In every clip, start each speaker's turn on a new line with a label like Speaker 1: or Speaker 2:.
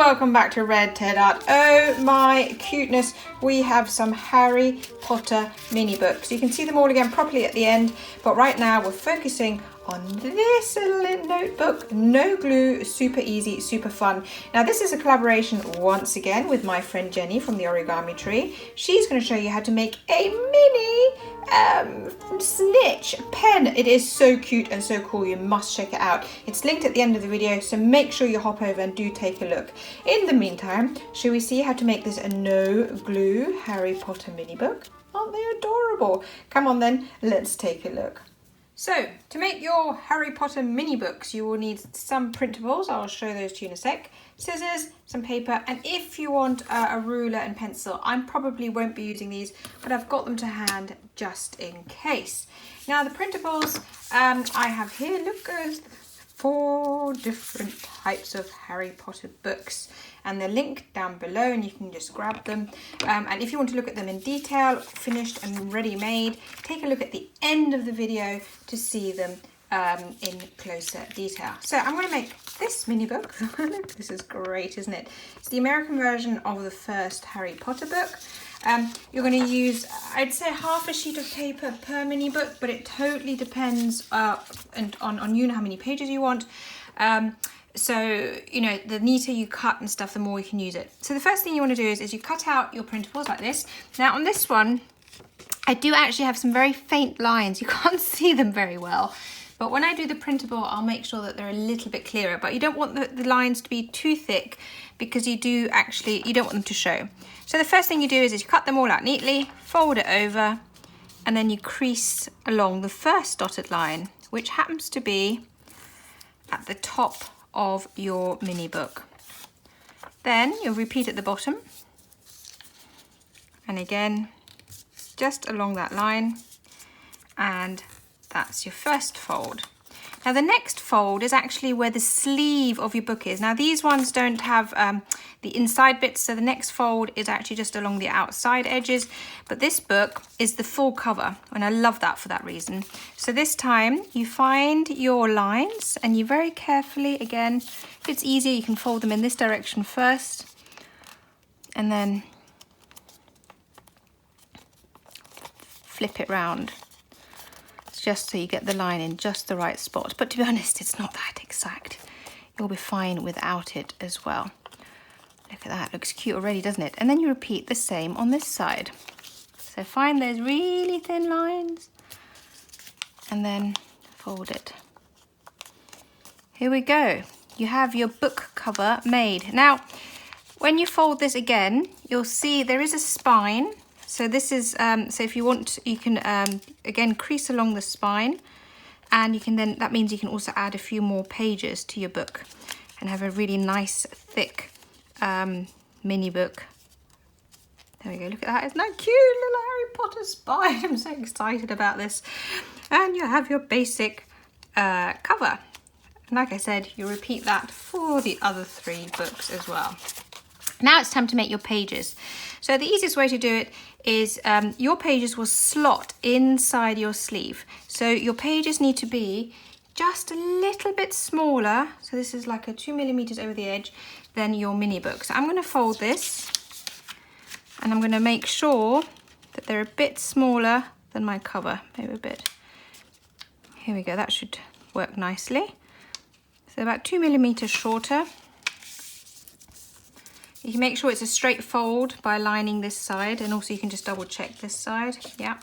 Speaker 1: welcome back to Red Ted Art. Oh my cuteness, we have some Harry Potter mini books. You can see them all again properly at the end, but right now we're focusing on this little notebook. No glue, super easy, super fun. Now this is a collaboration once again with my friend Jenny from the Origami Tree. She's going to show you how to make a mini snitch pen. It is so cute and so cool. You must check it out. It's linked at the end of the video, so make sure you hop over and do take a look. In the meantime, shall we see how to make this a no glue Harry Potter mini book? Aren't they adorable? Come on then, let's take a look. So, to make your Harry Potter mini books, you will need some printables. I'll show those to you in a sec. Scissors, some paper, and if you want a ruler and pencil, I probably won't be using these, but I've got them to hand just in case. Now, the printables I have here, look, there's 4 different types of Harry Potter books, and they're linked down below and you can just grab them. And if you want to look at them in detail, finished and ready-made, take a look at the end of the video to see them in closer detail. So I'm going to make this mini book. This is great, isn't it? It's the American version of the first Harry Potter book. You're going to use, I'd say, half a sheet of paper per mini book, but it totally depends on you and how many pages you want. So, you know, the neater you cut and stuff, the more you can use it. So the first thing you want to do is you cut out your printables like this. Now on this one, I do actually have some very faint lines. You can't see them very well. But when I do the printable, I'll make sure that they're a little bit clearer. But you don't want the lines to be too thick because you don't want them to show. So the first thing you do is you cut them all out neatly, fold it over, and then you crease along the first dotted line, which happens to be at the top of your mini book. Then you'll repeat at the bottom, and again just along that line, and that's your first fold. Now the next fold is actually where the sleeve of your book is. Now these ones don't have the inside bits, so the next fold is actually just along the outside edges, but this book is the full cover, and I love that for that reason. So this time you find your lines and you very carefully, again, if it's easier, you can fold them in this direction first, and then flip it round, just so you get the line in just the right spot. But to be honest, it's not that exact. You'll be fine without it as well. Look at that, looks cute already, doesn't it? And then you repeat the same on this side. So find those really thin lines and then fold it. Here we go. You have your book cover made. Now, when you fold this again, you'll see there is a spine. So this is, so if you want, you can, again, crease along the spine, and you can then, that means you can also add a few more pages to your book and have a really nice, thick mini book. There we go, look at that, isn't that cute? Little Harry Potter spine. I'm so excited about this. And you have your basic cover. And like I said, you repeat that for the other 3 books as well. Now it's time to make your pages. So the easiest way to do it is your pages will slot inside your sleeve. So your pages need to be just a little bit smaller. So this is like a 2 millimeters over the edge than your mini book. So I'm going to fold this, and I'm going to make sure that they're a bit smaller than my cover, maybe a bit. Here we go, that should work nicely. So about 2 millimeters shorter. You can make sure it's a straight fold by lining this side, and also you can just double check this side, yeah.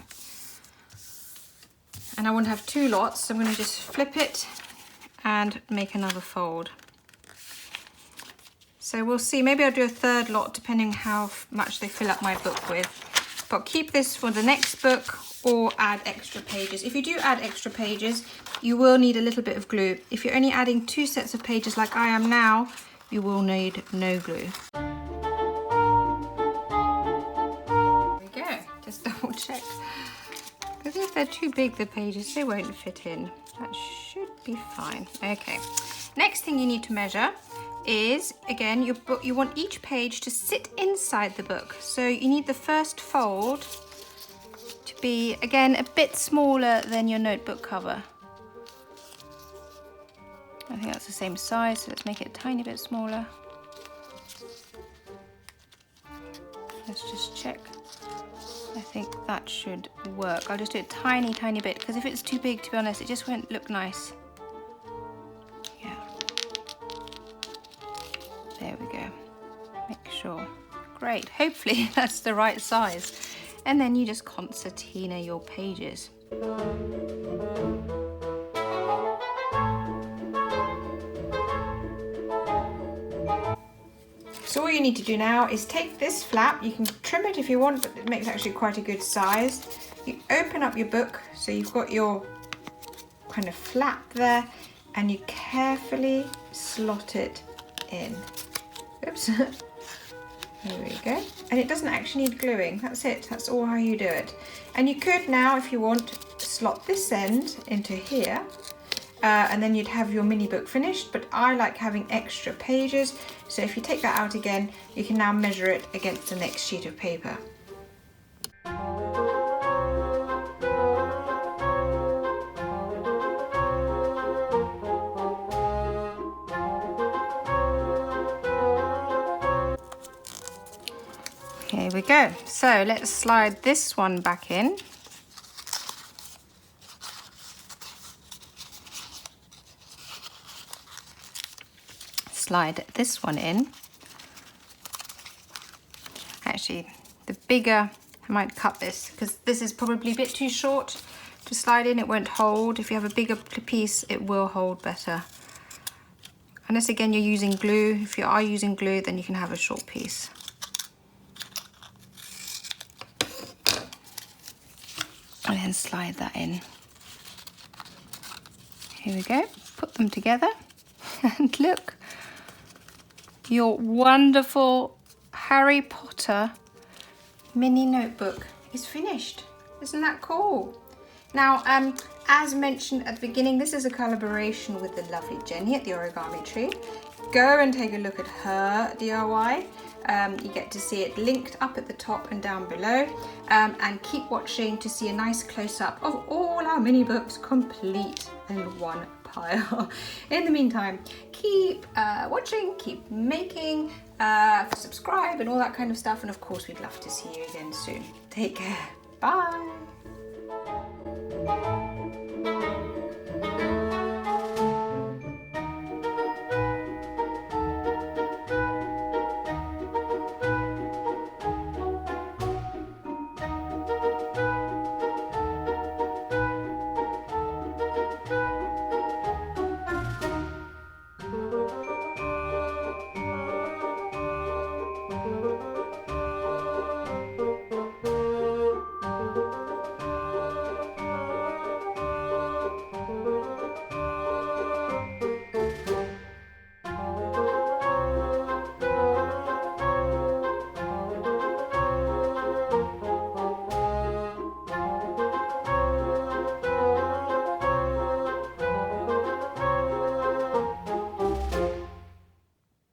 Speaker 1: And I want to have 2 lots, so I'm going to just flip it and make another fold. So we'll see, maybe I'll do a 3rd lot depending how much they fill up my book with. But keep this for the next book or add extra pages. If you do add extra pages, you will need a little bit of glue. If you're only adding 2 sets of pages like I am now, you will need no glue. There we go, just double check. Because if they're too big, the pages, they won't fit in. That should be fine. Okay, next thing you need to measure is, again, your book. You want each page to sit inside the book. So you need the first fold to be, again, a bit smaller than your notebook cover. I think that's the same size, so let's make it a tiny bit smaller. Let's just check. I think that should work. I'll just do a tiny, tiny bit, because if it's too big, to be honest, it just won't look nice. Yeah. There we go. Make sure. Great. Hopefully that's the right size. And then you just concertina your pages. So all you need to do now is take this flap, you can trim it if you want, but it makes actually quite a good size. You open up your book, so you've got your kind of flap there, and you carefully slot it in. Oops. There we go. And it doesn't actually need gluing, that's it, that's all how you do it. And you could now, if you want, slot this end into here, and then you'd have your mini book finished, but I like having extra pages, so if you take that out again, you can now measure it against the next sheet of paper. Here we go. So let's slide this one back in. Slide this one in. Actually, the bigger, I might cut this because this is probably a bit too short to slide in. It won't hold. If you have a bigger piece, it will hold better. Unless again you're using glue. If you are using glue, then you can have a short piece. And then slide that in. Here we go. Put them together and look. Your wonderful Harry Potter mini notebook is finished. Isn't that cool? Now, as mentioned at the beginning, this is a collaboration with the lovely Jenny at the Origami Tree. Go and take a look at her DIY. You get to see it linked up at the top and down below, and keep watching to see a nice close-up of all our mini books complete in one pile. In the meantime, keep watching, keep making, subscribe and all that kind of stuff, and of course we'd love to see you again soon. Take care. Bye.